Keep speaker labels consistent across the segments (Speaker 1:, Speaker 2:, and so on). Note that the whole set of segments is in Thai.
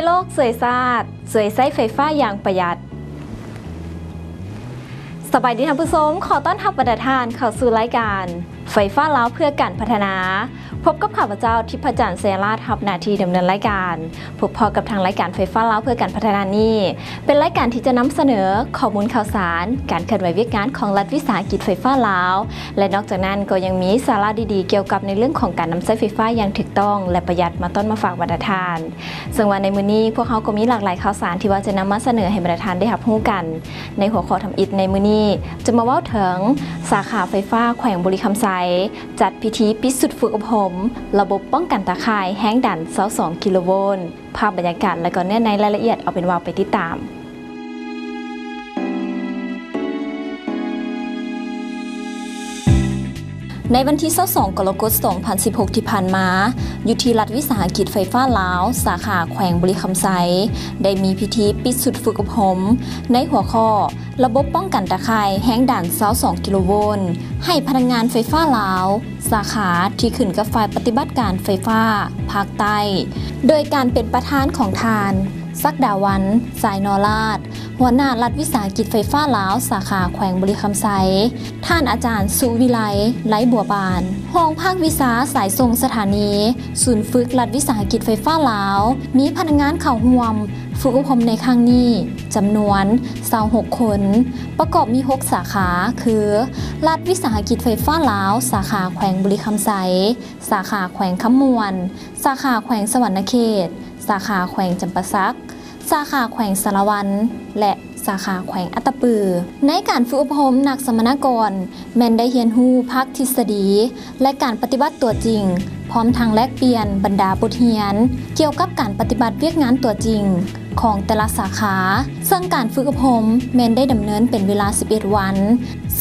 Speaker 1: วยโลกสวยสะอาดสวยใช้ไฟฟ้าอย่างประหยัดสบายดีท่านผู้ชมขอต้อนรับประทานเข้าสู่รายการไฟฟ้าลาวเพื่อการพัฒนาพบกับข้าพเจ้าทิพจันทร์เซราทับหน้าที่ดำเนินรายการพบพอกับทางรายการไฟฟ้าลาวเพื่อการพัฒนานี้เป็นรายการที่จะนำเสนอข้อมูลข่าวสารการเคลื่อนไหววิกงานของรัฐวิสาหกิจไฟฟ้าลาวและนอกจากนั้นก็ยังมีสาระดีๆเกี่ยวกับในเรื่องของการนำใช้ไฟฟ้าอย่างถูกต้องและประหยัดมาต้นมาฝากบรรดาทานซึ่งวันในมื้อนี้พวกเขาก็มีหลากหลายข่าวสารที่ว่าจะนำมาเสนอให้บรรดาทานได้รับรู้กันในหัวข้อทำอิฐในมื้อนี้จะมาเว้าถึงสาขาไฟฟ้าแขวงบุรีคำไซจัดพิธีปิดสุดฝึกอบรมระบบป้องกันตาข่ายแห้งดัน22กิโลโวลต์ภาพบรรยากาศและก็เนื้อในรายละเอียดเอาเป็นว่าไปติดตามในวันที่22กรกฎาคม2016ที่ผ่านมาอยู่ที่รัฐวิสาหกิจไฟฟ้าลาวสาขาแขวงบุรีคำไซได้มีพิธีปิดสุดฝึกอบรมในหัวข้อระบบป้องกันตาข่ายแห้งดัน22กิโลโวลต์ให้พนักงานไฟฟ้าลาวสาขาที่ขึ้นกับฝ่ายปฏิบัติการไฟฟ้าภาคใต้โดยการเป็นประธานของทานศักดาวันสายนอราชหัวหน้ารัฐวิสาหกิจไฟฟ้าลาวสาขาแขวงบุรีคำไซท่านอาจารย์สุวิไลไร้บัวบานห้องภาควิชาสายทรงสถานีศูนย์ฝึกรัฐวิสาหกิจไฟฟ้าลาวมีพนักงานเข้าร่วมฝึกอบรมในครั้งนี้จำนวน26คนประกอบมี6สาขาคือรัฐวิสาหกิจไฟฟ้าลาวสาขาแขวงบุรีคำไซสาขาแขวงคำมวนสาขาแขวงสวรรณเขตสาขาแขวงจำปาสักสาขาแขวงสารวันและสาขาแขวงอัตตปือในการฝึกอบรมนักสมณกรแม่นได้เรียนรู้ภาคทฤษฎีและการปฏิบัติตัวจริงพร้อมทางแลกเปลี่ยนบรรดาบทเรียนเกี่ยวกับการปฏิบัติเวียกงานตัวจริงของแต่ละสาขาซึ่งการฝึกอบรมแม่นได้ดำเนินเป็นเวลา11วัน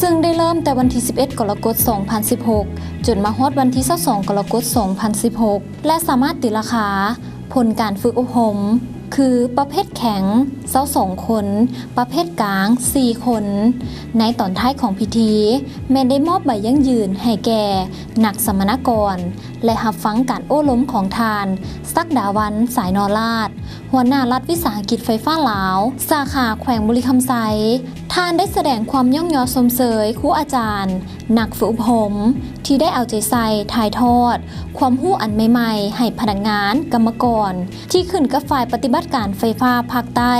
Speaker 1: ซึ่งได้เริ่มแต่วันที่11กรกฎาคม2016จนมาฮอดวันที่22กรกฎาคม2016และสามารถติดราคาผลการฝึกอบรมคือประเภทแข็ง22คนประเภทกลาง4คนในตอนท้ายของพิธีแม่ได้มอบใบยั่งยืนให้แก่นักสมณกรและรับฟังการโอ้ล้มของทานศักดาวันสายนอราชหัวหน้ารัฐวิสาหกิจไฟฟ้าลาวสาขาแขวงบุรีคำไซท่านได้แสดงความย่องยอสมเสยครูอาจารย์นักฝึกอบรมที่ได้เอาใจใส่ถ่ายทอดความรู้อันใหม่ๆให้พนักงานกรรมกรที่ขึ้นกับฝ่ายปฏิบัติการไฟฟ้าภาคใต้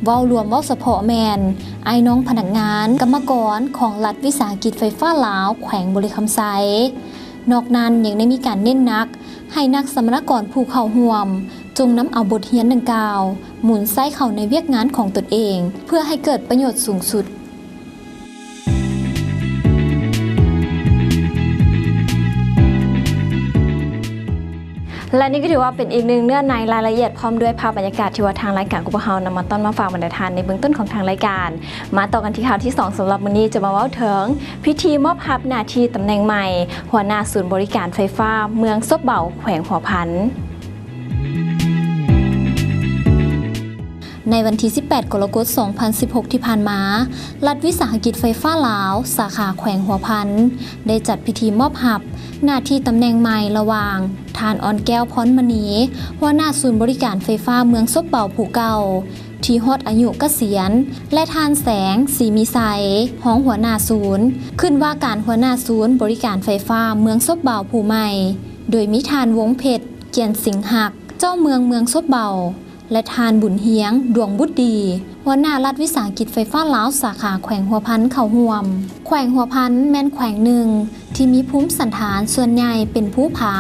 Speaker 1: เว้ารวมเว้าเฉพาะแมนไอ้น้องพนักงานกรรมกรของรัฐวิสาหกิจไฟฟ้าลาวแขวงบุรีคำไซนอกนั้นยังได้มีการเน้นหนักให้นักสมณกรผู้เข้าร่วมจงนำเอาบทเรียนดังกล่าวหมุนใส่เข้าในเวียกงานของตนเองเพื่อให้เกิดประโยชน์สูงสุดและนี่ก็ถือว่าเป็นอีกหนึ่งเนื้อในรายละเอียดพร้อมด้วยภาพบรรยากาศที่ว่าทางรายการกุปเฮานำมาต้อนมาฝากบรรดาทานในเบื้องต้นของทางรายการมาต่อกันที่ข่าวที่2สำหรับวันนี้จะมาเว้าถึงพิธีมอบรับหน้าที่ตำแหน่งใหม่หัวหน้าศูนย์บริการไฟฟ้าเมืองซบเบาแขวงหัวพันในวันที่18กรกฎาคม2016ที่ผ่านมารัฐวิสาหกิจไฟฟ้าลาวสาขาแขวงหัวพันได้จัดพิธีมอบรับหน้าที่ตำแหน่งใหม่ระหว่างทานอ่อนแก้วพรมณีหัวหน้าศูนย์บริการไฟฟ้าเมืองซบเบาผู้เก่าที่ฮอดอายุเกษียณและทานแสงสีมีใสห้องหัวหน้าศูนย์ขึ้นว่าการหัวหน้าศูนย์บริการไฟฟ้าเมืองซบเบาผู้ใหม่โดยมีทานวงเพชรเกียรติสิงห์หักเจ้าเมืองซบเบาและทานบุญเฮียงดวงบุตรดีหัวหน้ารัฐวิสาหกิจไฟฟ้าลาวสาขาแขวงหัวพันเข้าร่วมแขวงหัวพันแม่นแขวงหนึ่งที่มีภูมิสันฐานส่วนใหญ่เป็นภูผา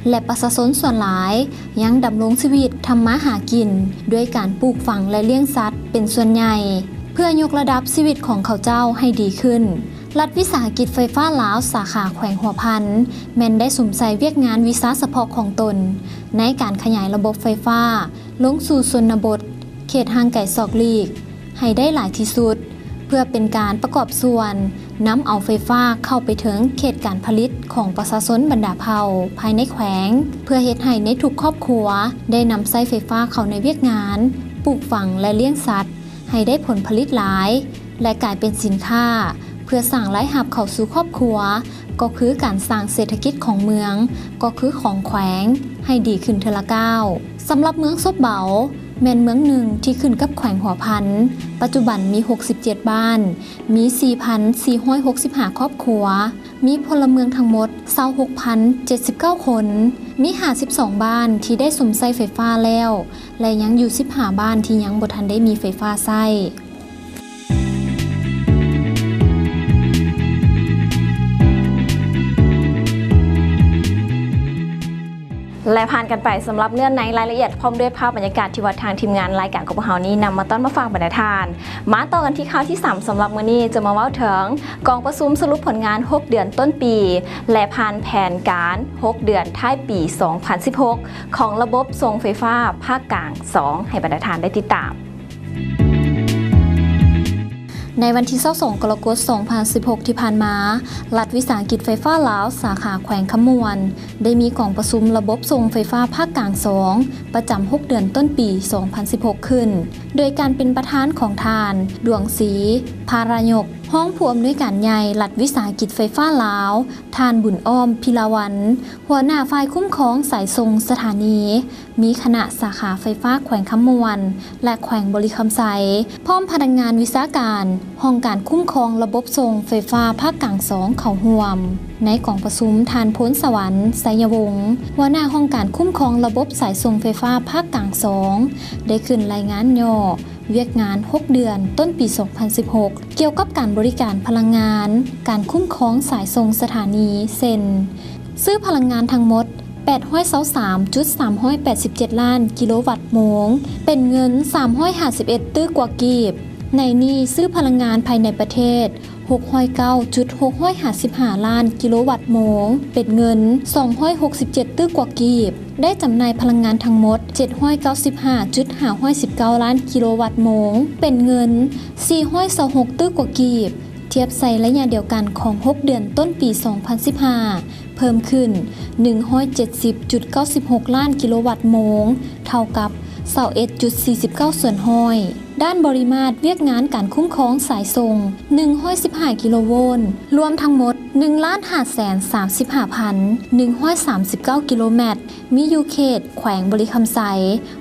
Speaker 1: และประชาชนส่วนหลายยังดำรงชีวิตทำมาหากินด้วยการปลูกฝังและเลี้ยงสัตว์เป็นส่วนใหญ่เพื่อยกระดับชีวิตของเขาเจ้าให้ดีขึ้นรัฐวิสาหกิจไฟฟ้าลาวสาขาแขวงหัวพันแม่นได้สวมใส่เวียกงานวิสาเฉพาะของตนในการขยายระบบไฟฟ้าลงสู่ชนบทเขตห่างไกลซอกลีกให้ได้หลายที่สุดเพื่อเป็นการประกอบส่วนนำเอาไฟฟ้าเข้าไปถึงเขตการผลิตของประชาชนบรรดาเผ่าภายในแขวงเพื่อเฮ็ดให้ในทุกครอบครัวได้นำใช้ไฟฟ้าเข้าในเวียกงานปลูกฝังและเลี้ยงสัตว์ให้ได้ผลผลิตหลายและกลายเป็นสินค้าเพื่อสร้างรายรับเข้าสู่ครอบครัวก็คือการสร้างเศรษฐกิจของเมืองก็คือของแขวงให้ดีขึ้นเทอละก้าว สำหรับเมืองซบเบาแม่นเมืองหนึ่งที่ขึ้นกับแขวงหัวพันปัจจุบันมี67บ้านมี 4,465 ครอบครัวมีพลเมืองทั้งหมด 26,079 คนมี52บ้านที่ได้สมใส่ไฟฟ้าแล้วและยังอยู่15บ้านที่ยังบ่ทันได้มีไฟฟ้าใช้และผ่านกันไปสำหรับเนื้อในรายละเอียดพร้อมด้วยภาพบรรยากาศที่วัดทางทีมงานรายการของพวกเรานี้นำมาต้อนมาฟังบรรณาทานมาต่อกันที่ข่าวที่3สำหรับมื้อนี้จะมาเว้าถึงกองประชุมสรุปผลงาน6เดือนต้นปีและผ่านแผนการ6เดือนท้ายปี 2016 ของระบบส่งไฟฟ้าภาคกลาง2ให้บรรณาทานได้ติดตามในวันที่22กรกฎาคม 2016 ที่ผ่านมารัฐวิสาหกิจไฟฟ้าลาวสาขาแขวงขมวนได้มีกองประชุมระบบส่งไฟฟ้าภาคกลาง2ประจำ6เดือนต้นปี 2016 ขึ้นโดยการเป็นประธานของทานดวงศรีภารยกห้องผู้อำนวยการใหญ่รัฐวิสาหกิจไฟฟ้าลาวทานบุญอ้อมพิลาวันหัวหน้าฝ่ายคุ้มครองสายส่งสถานีมีคณะสาขาไฟฟ้าแขวงขมวนและแขวงบริคำไซพร้อมพนักงานวิชาการห้องการคุ้มครองระบบส่งไฟฟ้าภาคกลาง2เข้าร่วมในกองประชุมทานพ้นสวรรค์ไสยวงศ์หัวหน้าห้องการคุ้มครองระบบสายส่งไฟฟ้าภาคกลาง2ได้ขึ้นรายงานย่อเวียกงาน6เดือนต้นปี 2016 เกี่ยวกับการบริการพลังงานการคุ้มครองสายส่งสถานีเซ็นซื้อพลังงานทั้งหมด 823.387 ล้านกิโลวัตต์โมงเป็นเงิน351ตื้อกว่ากีบในนี้ซื้อพลังงานภายในประเทศ609.655 ล้านกิโลวัตต์โมงเป็นเงิน267ตื้อกว่ากีบได้จำหน่ายพลังงานทั้งหมด795.519 ล้านกิโลวัตต์โมงเป็นเงิน426ตื้อกว่ากีบเทียบใส่ระยะเดียวกันของ6เดือนต้นปี 2015 เพิ่มขึ้น 170.96 ล้านกิโลวัตต์โมงเท่ากับ21.49 ส่วนห้อยด้านบริมาตรเวียกงานการคุ้มครองสายส่ง115กิโลโวลต์รวมทั้งหมด 1,535,139 กิโลเมตรมีอยู่เขตแขวงบริคำไซ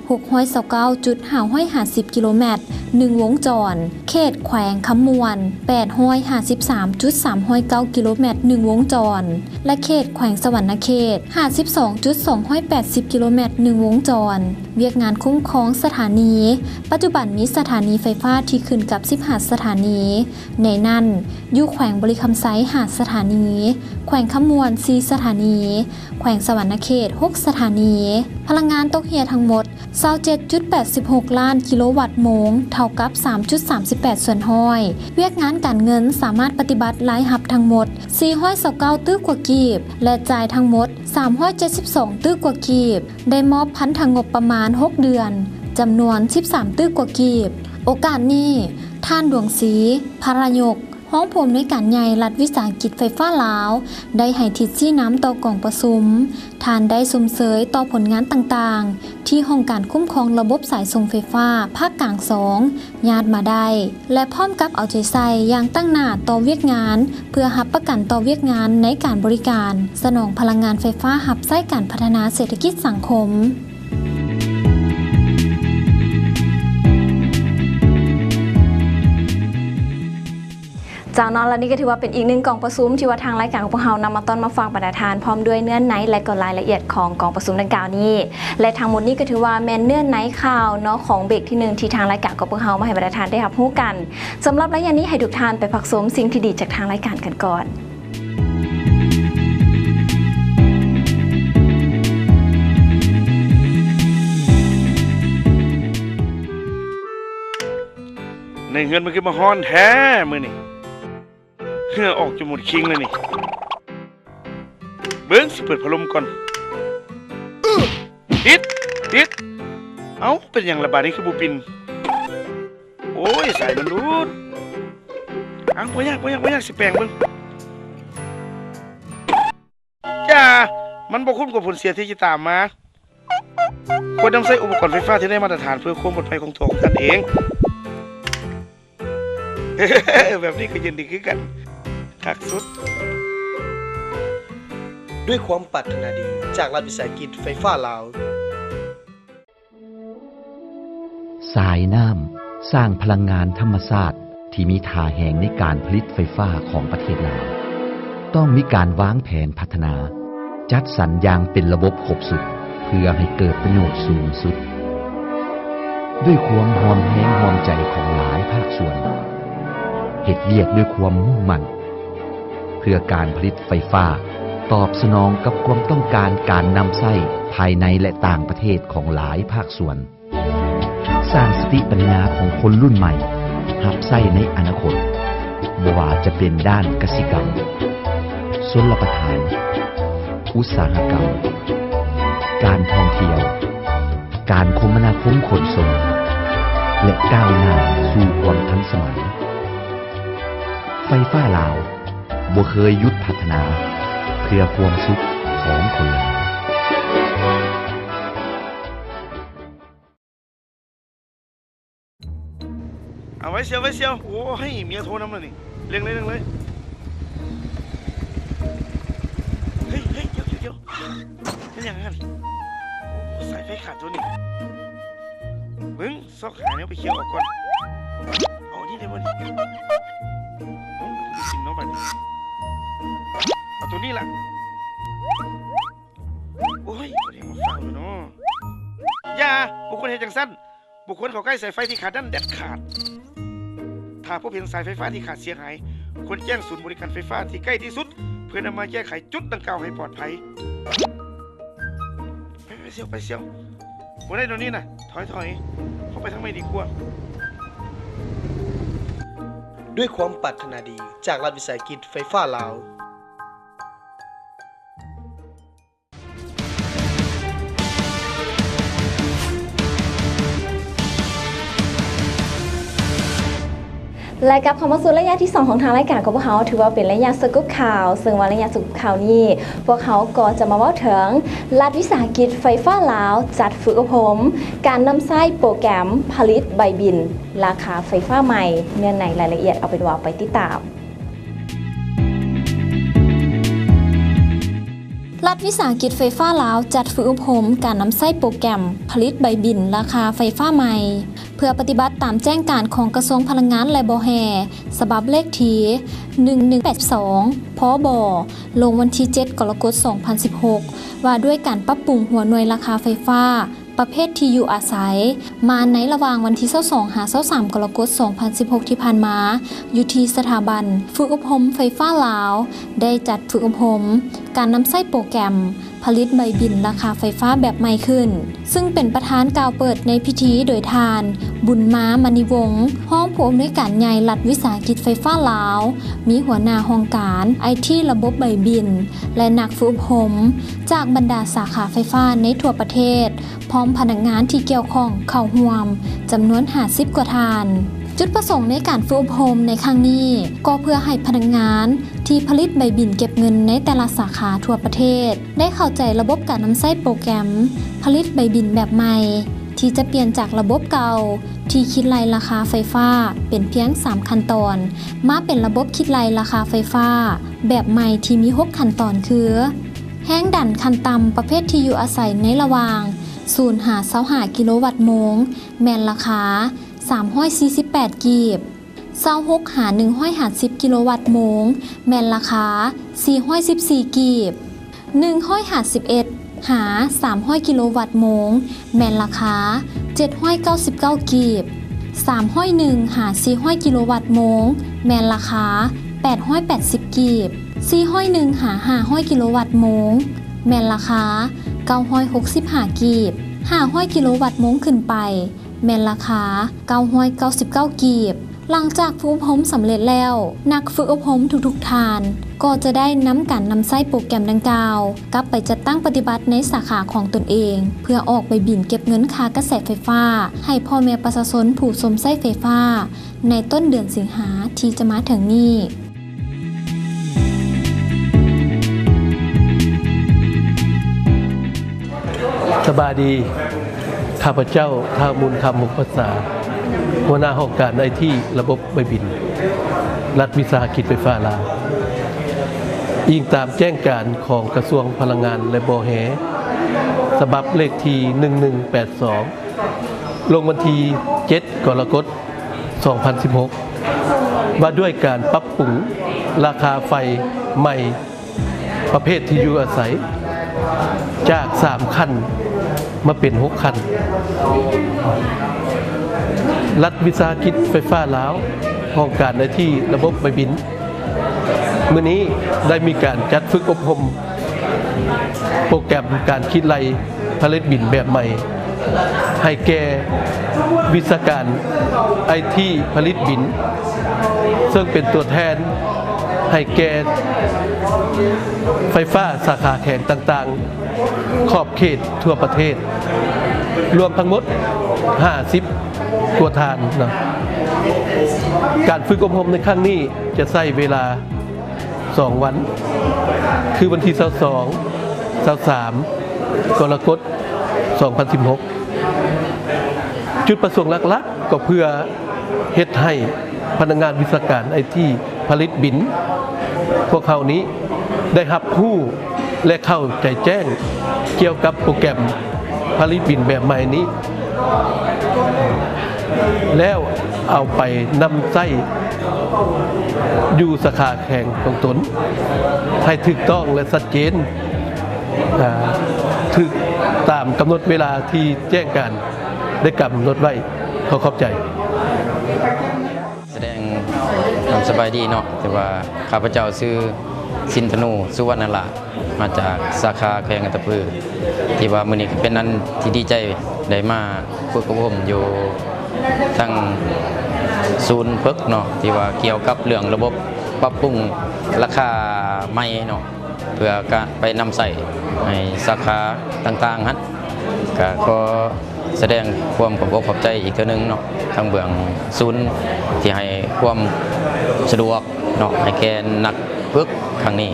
Speaker 1: 629.550 กิโลเมตร1วงจรเขตแขวงคำมวน853.309 กิโลเมตร1วงจรและเขตแขวงสวรรณเขต52.280 กิโลเมตร1วงจรเวียกงานคุ้มครองสถานีปัจจุบันมีสถานีไฟฟ้าที่ขึ้นกับ15สถานีในนั้นอยู่แขวงบริคำไซ5สถานีแขวงขมวน4สถานีแขวงสวรรณเขต6สถานีพลังงานตกเหี่ยทั้งหมด 27.86 ล้านกิโลวัตต์โมงเท่ากับ 3.38 ส่วนห้อยเวียกงานการเงินสามารถปฏิบัติรายหับทั้งหมด429ตื้อกว่ากีบและจ่ายทั้งหมด372ตื้อกว่ากีบได้มอบพันธงบประมาณ6เดือนจำนวน13ตื้อกว่ากีบโอกาสนี้ท่านดวงศรีภารยกห้องผู้อำนวยการใหญ่รัฐวิสาหกิจไฟฟ้าลาวได้ให้ทิศชี้น้ำต่อกองประชุมท่านได้สมเสยต่อผลงานต่างๆที่ห้องการคุ้มครองระบบสายส่งไฟฟ้าภาคกลาง2ญาติมาได้และพร้อมกับเอาใจใส่อย่างตั้งหน้าต่อเวียกงานเพื่อรับประกันต่อเวียกงานในการบริการสนองพลังงานไฟฟ้ารับใช้การพัฒนาเศรษฐกิจสังคมจากนั้นและนี่ก็ถือว่าเป็นอีกหนึ่งกองประชุมที่ว่าทางรายการของพวกเรานำมาต้อนมาฟังบรรณาทานพร้อมด้วยเนื้อในและก็รายละเอียดของกองประชุมดังกล่าวนี้และทั้งหมดนี้ก็ถือว่าแมนเนื้อในข่าวเนาะของเบรกที่1ที่ทางรายการของพวกเรามาให้บรรณาทานได้รับรู้กันสำหรับระยะนี้ให้ทุกท่านไปพักชมสิ่งที่ดีจากทางรายการกันก่อน
Speaker 2: ในเงินมันคือมาฮ้อนแท้มื้อนี่เหงื่อออกจนหมดคิงเลยนี่เบิ่งสิเปิดพัดลมก่อนติดเอ้าเป็นหยังระบาดนี้คือบ่ปินโอ้ยสายมันรูดเอ้าบ่ยากสิแปลงเบิ่งจ้ามันบ่คุ้มกับผลเสียที่จะตามมาควรนำใช้อุปกรณ์ไฟฟ้าที่ได้มาตรฐานเพื่อความปลอดภัยของตัวของท่านเองแบบนี้ก็ยินดีคือกันคักสุด
Speaker 3: ด้วยความปรารถนาดีจากรัฐวิสาหกิจไฟฟ้าลาว สายน้ำสร้างพลังงานธรรมชาติที่มีท่าแห่งในการผลิตไฟฟ้าของประเทศลาวต้องมีการวางแผนพัฒนาจัดสรรอย่างเป็นระบบครบสุดเพื่อให้เกิดประโยชน์สูงสุดด้วยความหอมแห้งหอมใจของหลายภาคส่วนเหตุเวียกด้วยความมุ่งมั่นเพื่อการผลิตไฟฟ้าตอบสนองกับความต้องการการนำใช้ภายในและต่างประเทศของหลายภาคส่วนสร้างสติปัญญาของคนรุ่นใหม่รับใช้ในอนาคตบ่ว่าจะเป็นด้านกสิกรรมชลประทาน อุตสาหกรรม การท่องเที่ยว การคมนาคมขนส่ง และก้าวหน้าสู่ความทันสมัย ไฟฟ้าลาวบ่เคยหยุดพัฒนาเพื่อความสุขของคนลาว
Speaker 2: เอาไว้เชียวโอ้ให้เมียโทรนำเลยนี่เร่งเลยเฮ้ยเดี๋ยวเป็นอย่างนั้นโอ้สายไฟขาดตัวนี่เบิ้งซอกขาเนี่ยไปเคลียร์ออกก่อนเอานี่ได้บ่นี่โอ้ดูสิน้องบัดนี้เอาตัวนี้ล่ะโอ้ยบ่ได้มาฟังเลยเนาะอย่าบุคคลเห็นจังสั้นบุคคลเขาใกล้สายไฟที่ขาดนั่นเด็ดขาดถ้าพบเห็นสายไฟฟ้าที่ขาดเสียหายควรแจ้งศูนย์บริการไฟฟ้าที่ใกล้ที่สุดเพื่อนำมาแก้ไขจุดดังกล่าวให้ปลอดภัยไปเสียวบ่ได้ตรงนี้นะถอยเข้าไปทางไม่ดีกว่า
Speaker 4: ด้วยความปรารถนาดีจากรัฐวิสาหกิจไฟฟ้าลาว
Speaker 1: และกับคำว่าสุดระยะที่ 2 ของทางรายการของพวกเขาถือว่าเป็นระยะสกู๊ปข่าวซึ่งว่าระยะสกู๊ปข่าวนี้พวกเขาก็จะมาเล่าถึงรัฐวิสาหกิจไฟฟ้าลาวจัดฝึกอบรมการนำใช้โปรแกรมผลิตใบบินราคาไฟฟ้าใหม่เนื้อในรายละเอียดเอาเป็นว่าไปติดตามรัฐวิสาหกิจไฟฟ้าลาวจัดฝึกอบรมการนำใช้โปรแกรมผลิตใบบินราคาไฟฟ้าใหม่เพื่อปฏิบัติตามแจ้งการของกระทรวงพลังงานและบแฮฉบับเลขที่1182พบลงวันที่7กรกฎาคม2016ว่าด้วยการปรับปรุงหัวหน่วยราคาไฟฟ้าประเภทที่อยู่อาศัยมาในระหว่างวันที่22 23 กรกฎาคม 2016 ที่ผ่านมาอยู่ที่สถาบันฝึกอบรมไฟฟ้าลาวได้จัดฝึกอบรมการนำใช้โปรแกรมผลิตใบบินราคาไฟฟ้าแบบใหม่ขึ้นซึ่งเป็นประธานกล่าวเปิดในพิธีโดยทานบุญม้ามณีวงศ์ห้องผู้อำนวยการใหญ่รัฐวิสาหกิจไฟฟ้าลาวมีหัวหน้าห้องการไอทีระบบใบบินและนักฝึกอบรมจากบรรดาสาขาไฟฟ้าในทั่วประเทศพร้อมพนักงานที่เกี่ยวข้องเข้าร่วมจำนวน50 กว่าท่านจุดประสงค์ในการฝึกอบรมในครั้งนี้ก็เพื่อให้พนักงานที่ผลิตใบบินเก็บเงินในแต่ละสาขาทั่วประเทศได้เข้าใจระบบการนำใช้โปรแกรมผลิตใบบินแบบใหม่ที่จะเปลี่ยนจากระบบเก่าที่คิดรายราคาไฟฟ้าเป็นเพียง3ขั้นตอนมาเป็นระบบคิดรายราคาไฟฟ้าแบบใหม่ที่มี6ขั้นตอนคือแห้งดันขั้นต่ำประเภทที่อยู่อาศัยในระหว่าง0 หา 25 กิโลวัตต์โมงแม่นราคา348 กีบ26 หา 150 กิโลวัตต์โมงแม่นราคา414 กีบ151 หา 300 กิโลวัตต์โมงแม่นราคา799 กีบ301 หา 400 กิโลวัตต์โมงแม่นราคา880 กีบ401 หา 500 กิโลวัตต์โมงแม่นราคา965 กีบ500 กิโลวัตต์โมงขึ้นไปแม่นราคา999 กีบหลังจากฝึกอบรมสำเร็จแล้วนักฝึกอบรมทุกๆท่านก็จะได้นำการนำใช้โปรแกรมดังกล่าวกลับไปจัดตั้งปฏิบัติในสาขาของตนเองเพื่อออกใบบินเก็บเงินค่ากระแสไฟฟ้าให้พ่อแม่ประชาชนผู้สมใช้ไฟฟ้าในต้นเดือนสิงหาที่จะมาถึงนี้
Speaker 5: สบายดีข้าพเจ้าท้าวมูลคำมุขภาษาหัวหน้าห้องการไอทีระบบใบบินรัฐวิสาหกิจไฟฟ้าลาวอิงตามแจ้งการของกระทรวงพลังงานและบแฮฉบับเลขที่1182 ลงวันที่7 กรกฎาคม 2016 ว่าด้วยการปรับปรุงราคาไฟใหม่ประเภทที่อยู่อาศัยจาก3ขั้นมาเป็น6ขั้นรัฐวิสาหกิจไฟฟ้าลาวโครงการในที่ระบบใบบินมื้อนี้ได้มีการจัดฝึกอบรมโปรแกรมการคิดไล่ผลิตบินแบบใหม่ให้แก่วิศวการไอทีผลิตบินซึ่งเป็นตัวแทนให้แก่ไฟฟ้าสาขาแข่งต่างๆขอบเขตทั่วประเทศรวมทั้งหมด50 กว่าทานนะการฝึกอบรมในครั้งนี้จะใช้เวลา2 วันคือวันที่22 23 กรกฎาคม 2016 จุดประสงค์หลักๆก็เพื่อเฮ็ดให้พนักงานวิศวการไอทีผลิตบินพวกเขานี้ได้รับรู้และเข้าใจแจ้งเกี่ยวกับโปรแกรมผลิตบินแบบใหม่นี้แล้วเอาไปนำใช้อยู่สาขาแข่งของตนให้ถูกต้องและชัดเจนถูกตามกำหนดเวลาที่แจ้งการได้กำหนดไว้ขอขอบใจ
Speaker 6: แสดงความสบายดีเนาะแต่ว่าข้าพเจ้าชื่อสินธนูสุวรรณลามาจากสาขาแขวงอัตตปือที่ว่ามื้อนี้เป็นอันที่ดีใจได้มาฝึกอบรมอยู่ทั้งศูนย์ฝึกเนาะที่ว่าเกี่ยวกับเรื่องระบบปรับปรุงราคาใหม่เนาะเพื่อการไปนำใส่ในสาขาต่างๆฮั่นก็ขอแสดงความขอบอกขอบใจอีกเทื่อนึงเนาะทางเบื้องศูนย์ที่ให้ความสะดวกเนาะให้แก่นักฝึกครั้งนี้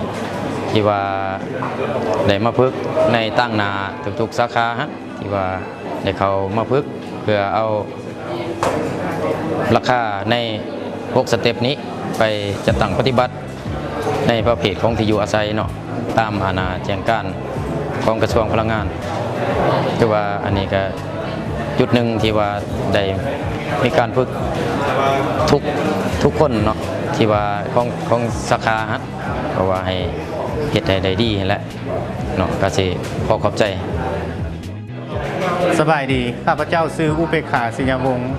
Speaker 6: ที่ว่าได้มาฝึกในตั้งนาทุกๆสาขาฮะที่ว่าได้เขามาฝึกเพื่อเอาราคาใน6 สเต็ปนี้ไปจัดตั้งปฏิบัติในประเภทของที่อยู่อาศัยเนาะตามอาณาแจ้งการของกระทรวงพลังงานคือว่าอันนี้ก็จุดหนึ่งที่ว่าได้มีการฝึกทุกคนเนาะที่ว่าของสาขาฮะเพราะว่าให้เฮ็ดได้ดีแหละเนาะก็สิขอขอบใจ
Speaker 7: สบายดีข้าพเจ้าซื้ออุเบกขาสิญญวงศ์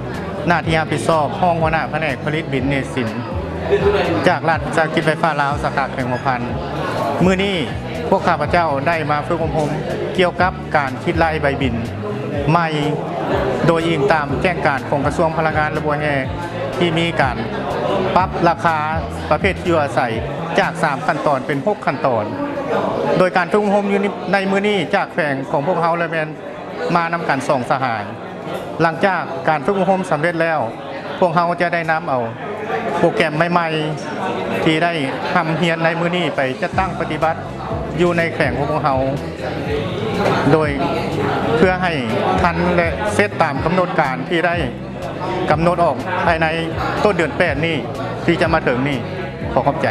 Speaker 7: หน้าที่รับผิดชอบห้องหัวหน้าแผนกผลิตบินเนสินจากรัฐวิสาหกิจไฟฟ้าลาวสาขาแข่งหัวพันมื้อนี้พวกข้าพเจ้าได้มาฝึกอบรมเกี่ยวกับการคิดไล่ใบบินใหม่โดยอิงตามแจ้งการของกระทรวงพลังงานระบบแห่ที่มีการปรับราคาประเภทที่อยู่อาศัยจาก3 ขั้นตอนเป็น6 ขั้นตอนโดยการฝึกอบรมอยู่ในมื้อนี้จากแขวงของพวกเขาและแมนมานำกัน2 สหายหลังจากการฝึกอบรมสำเร็จแล้วพวกเขาจะได้นำเอาโปรแกรมใหม่ๆที่ได้ทำเรียนในมื้อนี้ไปจัดตั้งปฏิบัติอยู่ในแขวงของพวกเขาโดยเพื่อให้ทันและเสร็จตามกำหนดการที่ได้กำหนดออกภายในต้นเดือน8นี้ที่จะมาถึงนี่ขอขอบใจ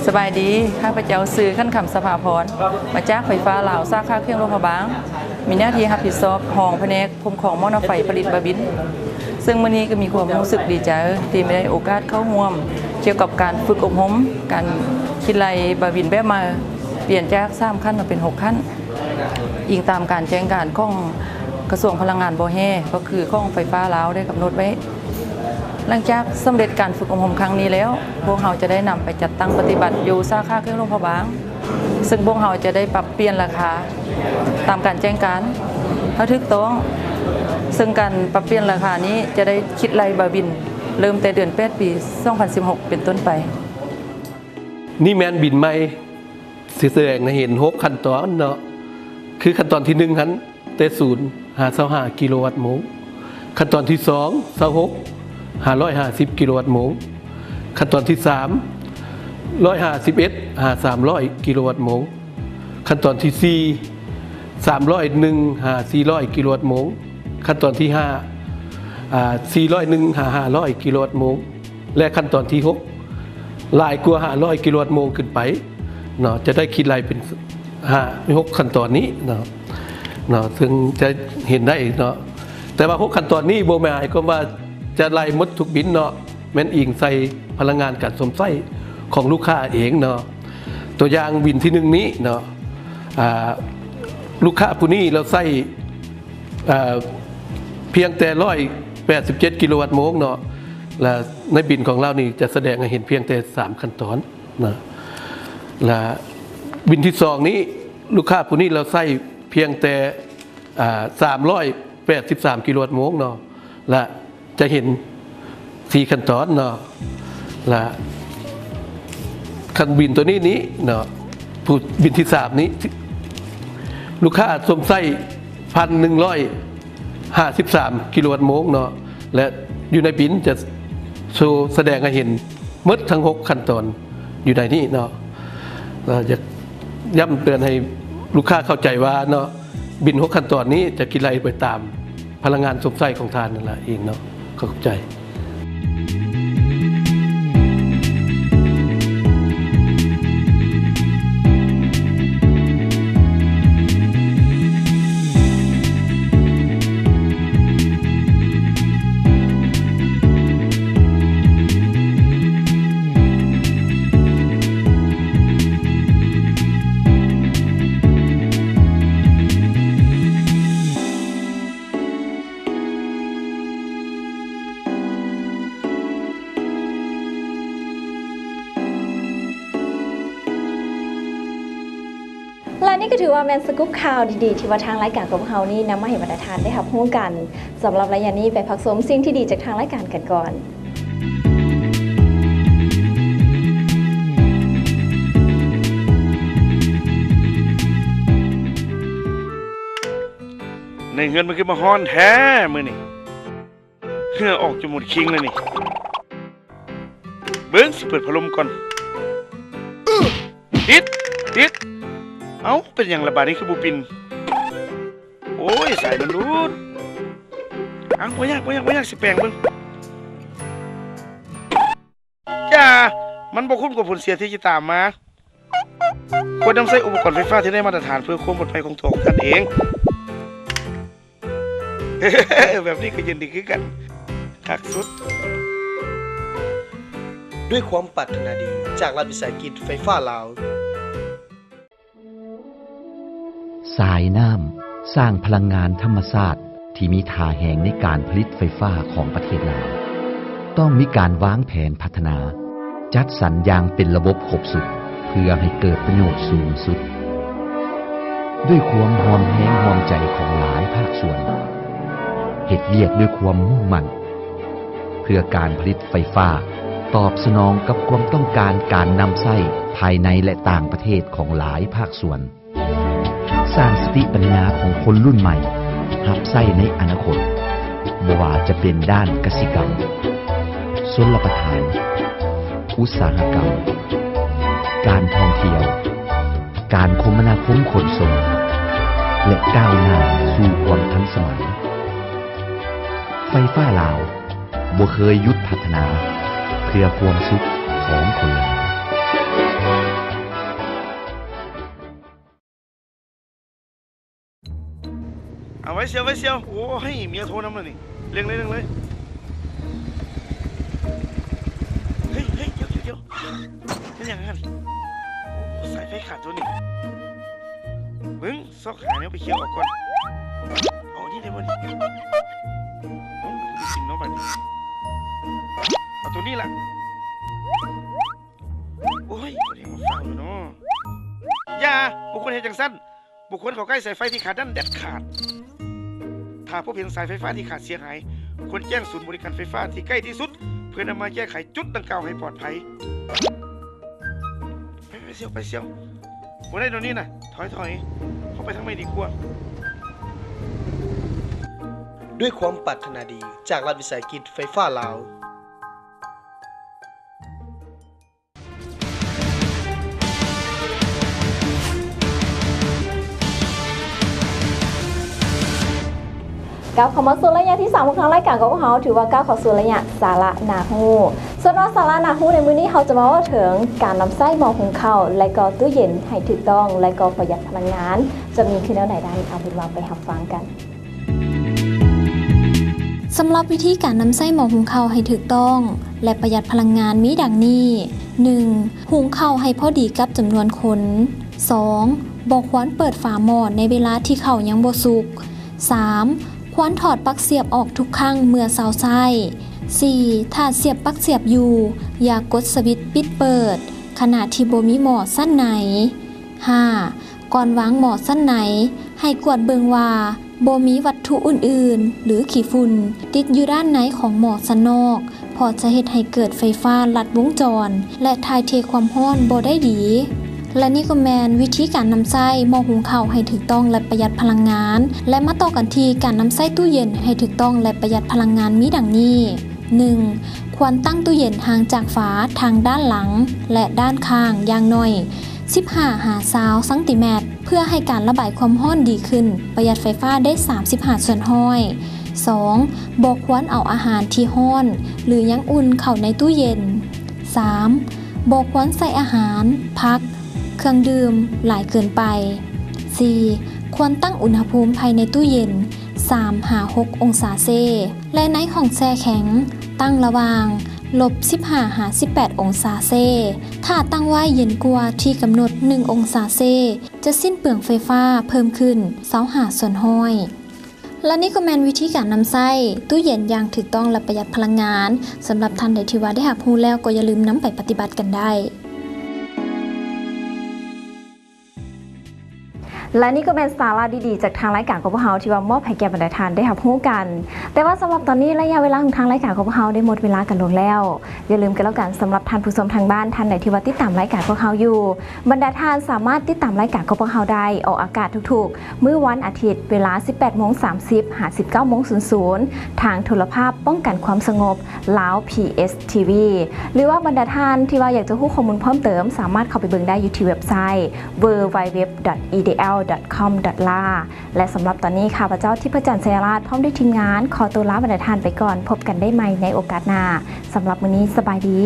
Speaker 8: สบายดีข้าพเจ้าซื้อขั้นคำสภาพรมาจากไฟฟ้าลาวสาขาเครื่องโลหะบางมีหน้าที่รับผิดชอบห้องแผนกคุมของมอเตอร์ไฟผลิตบาบินซึ่งมื้อนี้ก็มีความรู้สึกดีใจที่ได้โอกาสเข้าร่วมเกี่ยวกับการฝึกอบรมการคิดไล่บาบินแบบมาเปลี่ยนจาก3 ขั้นมาเป็น6 ขั้นอิงตามการแจ้งการของกระทรวงพลังงานบ่แฮก็คือของไฟฟ้าลาวได้กำหนดไว้หลังจากสำเร็จการฝึกอบรมครั้งนี้แล้วพวกเราจะได้นำไปจัดตั้งปฏิบัติอยู่สาขาเครื่องโลหะบางซึ่งพวกเราจะได้ปรับเปลี่ยนราคาตามการแจ้งการให้ถูกต้องซึ่งการปรับเปลี่ยนราคานี้จะได้คิดไล่บาบินเริ่มแต่เดือน8 ปี 2016 เป็นต้นไป
Speaker 5: นี่แมนบินใหม่สิแสดงให้เห็น6 ขั้นตอนเนาะคือขั้นตอนที่1นั้นแต่0 525 กิโลวัตต์โมงขั้นตอนที่2 26 550 กิโลวัตต์โมงขั้นตอนที่3 151 300 กิโลวัตต์โมงขั้นตอนที่4 301 400 กิโลวัตต์โมงขั้นตอนที่5 401 500 กิโลวัตต์โมงและขั้นตอนที่6หลายกว่า500 กิโลวัตต์โมงขึ้นไปเนาะจะได้คิดไล่เป็น6 ขั้นตอนนี้เนาะ เนาะซึ่งจะเห็นได้เนาะแต่ว่า6ขั้นตอนนี้บ่หมายก็ว่าจะไล่หมดทุกบินเนาะแม่นอิงใส่พลังงานการสมไส้ของลูกค้าเองเนาะตัวอย่างบินที่1นี้เนาะลูกค้าผู้นี้เราใส่เพียงแต่187กิโลวัตต์โมงเนาะและในบินของเรานี่จะแสดงให้เห็นเพียงแต่3ขั้นตอนนะและบินที่2นี้ลูกค้าผู้นี้เราใส่เพียงแต่383กิโลวัตต์โมงเนาะและจะเห็น4ขั้นตอนเนาะและคันบินตัวนี้เนาะบินที่3นี้ลูกค้าสมไส้1,153กิโลวัตต์โมงเนาะและอยู่ในบินจะโชว์แสดงให้เห็นหมดทั้ง6ขั้นตอนอยู่ในนี้เนาะเราจะย้ำเตือนให้ลูกค้าเข้าใจว่าเนาะบิน6ขั้นตอนนี้จะกินไรไปตามพลังงานสมไส้ของทานนั่นแหละเองเนาะเข้าใจ
Speaker 1: และนี่ก็ถือว่าแมนสกุ๊ปข่าวดีๆที่ว่าทางรายการของเรานี่นำมาให้บรรดาทานได้รับรู้กันสำหรับระยะนี้ไปพักชมสิ่งที่ดีจากทางรายการกันก่อน
Speaker 2: ในเงินมันคือมาฮ้อนแท้มื้อนี่เหงื่อออกจนหมดคิงเลยนี่เบิ่งสิเปิดพัดลมก่อนติดเอ้าเป็นอย่างระบาดนี้คือบุปินโอ้ยสายมันรูดอังบ่ยากสิแปลงเบิ่งจ้ามันบ่คุ้มกับผลเสียที่จะตามมาควรนำใช้อุปกรณ์ไฟฟ้าที่ได้มาตรฐานเพื่อความปลอดภัยของตัวของท่านเอง แบบนี้ก็ยินดีคือกันคักสุด
Speaker 4: ด้วยความปรารถนาดีจากรัฐวิสาหกิจไฟฟ้าลาว
Speaker 3: สายน้ำสร้างพลังงานธรรมชาติที่มีท่าแห่งในการผลิตไฟฟ้าของประเทศลาวต้องมีการวางแผนพัฒนา จัดสรรอย่างเป็นระบบครบสุดเพื่อให้เกิดประโยชน์สูงสุด ด้วยความหอมแห้งหอมใจของหลายภาคส่วนเหตุเวียกด้วยความมุ่งมั่นเพื่อการผลิตไฟฟ้าตอบสนองกับความต้องการการนำไส้ภายในและต่างประเทศของหลายภาคส่วนสร้างสติปัญญาของคนรุ่นใหม่หับไส้ในอนาคตบ่ว่าจะเป็นด้านกสิกรรมชลประทานอุตสาหกรรมการท่องเที่ยวการคมนาคมขนส่งและก้าวหน้าสู่ความทันสมัยไฟฟ้าลาวบ่เคยหยุดพัฒนาเพื่อความสุขของคนลาว
Speaker 2: เอาไว้เชียวโอ้ให้เมียโทรนำเลยนี่เร่งเลยเฮ้ยเดี๋ยวเป็นอย่างนั้นโอ้สายไฟขาดตัวนี้เบิ้งซอกหาเนี่ยไปเคี่ยวออกก่อนเอานี่ได้บ่นี่โอ้ดูสิน้องบัดนี้เอาตัวนี้ล่ะโอ้ยบ่ได้มาฟังเลยเนาะอย่าบุคคลเห็นจังซั่นบุคคลเข้าใกล้สายไฟที่ขาดนั่นเด็ดขาดถ้าพบเห็นสายไฟฟ้าที่ขาดเสียหายควรแจ้งศูนย์บริการไฟฟ้าที่ใกล้ที่สุดเพื่อนำมาแก้ไขจุดดังกล่าวให้ปลอดภัยไปเสียววันได้ตรงนี้นะถอยเข้าไปทางไม่ดีกว่า
Speaker 4: ด้วยความปรารถนาดีจากรัฐวิสาหกิจไฟฟ้าลาว
Speaker 1: ก้าวเข้ามาสู่ระยะที่3ของทางรายการของเราถือว่าก้าวเข้าสู่ระยะสาระนาฮูส่วนว่าสาระนาฮูในมื้อนี้เราจะมาว่าถึงการนำไส้หม้อหุงข้าวและก็ตู้เย็นให้ถูกต้องและก็ประหยัดพลังงานจะมีขึ้นแล้วไหนได้เอาเป็นว่าไปรับฟังกันสำหรับวิธีการนำไส้หม้อหุงข้าวให้ถูกต้องและประหยัดพลังงานมีดังนี้ 1. หุงข้าวให้พอดีกับจำนวนคน 2. บ่ควรเปิดฝาหม้อในเวลาที่ข้าวยังบ่สุก 3. ควรถอดปลั๊กเสียบออกทุกครั้งเมื่อเซาไส้ 4. ถ้าเสียบปลั๊กเสียบอยู่อย่ากดสวิตช์ปิดเปิดขณะที่บ่มีหม้อสั้นไหน 5. ก่อนวางหม้อสั้นไหนให้กวดเบิ่งว่าบ่มีวัตถุอื่นๆหรือขี้ฝุ่นติดอยู่ด้านในของหม้อสั้นนอกพอจะเฮ็ดให้เกิดไฟฟ้าลัดวงจรและถ่ายเทความร้อนบ่ได้ดีและนี่ก็แมนวิธีการนำไส้หม้อหุงข้าวให้ถูกต้องและประหยัดพลังงานและมาต่อกันที่การนำไส้ตู้เย็นให้ถูกต้องและประหยัดพลังงานมีดังนี้ 1. ควรตั้งตู้เย็นห่างจากฝาทางด้านหลังและด้านข้างอย่างน้อย15-20 ซมเพื่อให้การระบายความร้อนดีขึ้นประหยัดไฟฟ้าได้35ส่วนห้อย 2. บ่ควรเอาอาหารที่ร้อนหรือยังอุ่นเข้าในตู้เย็น 3. บ่ควรใส่อาหารผักเครื่องดื่มหลายเกินไป 4. ควรตั้งอุณหภูมิภายในตู้เย็น 3-6 องศาเซและในห้องแช่แข็งตั้งระหว่าง-15-18 องศาเซถ้าตั้งไว้เย็นกว่าที่กำหนด1องศาเซจะสิ้นเปลืองไฟฟ้าเพิ่มขึ้น25ส่วนห้อยและนี่ก็แมนวิธีการนำไส้ตู้เย็นอย่างถูกต้องและประหยัดพลังงานสำหรับท่านใดที่ว่าได้รับรู้แล้วก็อย่าลืมนำไปปฏิบัติกันได้และนี่ก็เป็นสาระดีๆจากทางรายการของพวกเราที่ว่ามอบให้แก่บรรดาท่านได้รับรู้กันแต่ว่าสำหรับตอนนี้ระยะเวลาของทางรายการของพวกเราได้หมดเวลากันลงแล้วอย่าลืมกันแล้วกันสำหรับท่านผู้ชมทางบ้านท่านไหนที่ว่าติดตามรายการพวกเราอยู่บรรดาท่านสามารถติดตามรายการของพวกเราได้ออกอากาศทุกๆมื้อวันอาทิตย์เวลา 18:30 19:00 ทางโทรภาพป้องกันความสงบลาว PSTV หรือว่าบรรดาท่านที่ว่าอยากจะรู้ข้อมูลเพิ่มเติมสามารถเข้าไปเบิ่งได้อยู่ที่เว็บไซต์ www.edl.com.la และสำหรับตอนนี้ข้าพเจ้าทิพย์จันทร์เสราชพร้อมด้วยทีมงานขอตัวลาบรรดาท่านไปก่อนพบกันได้ใหม่ในโอกาสหน้าสำหรับมื้อนี้สบายดี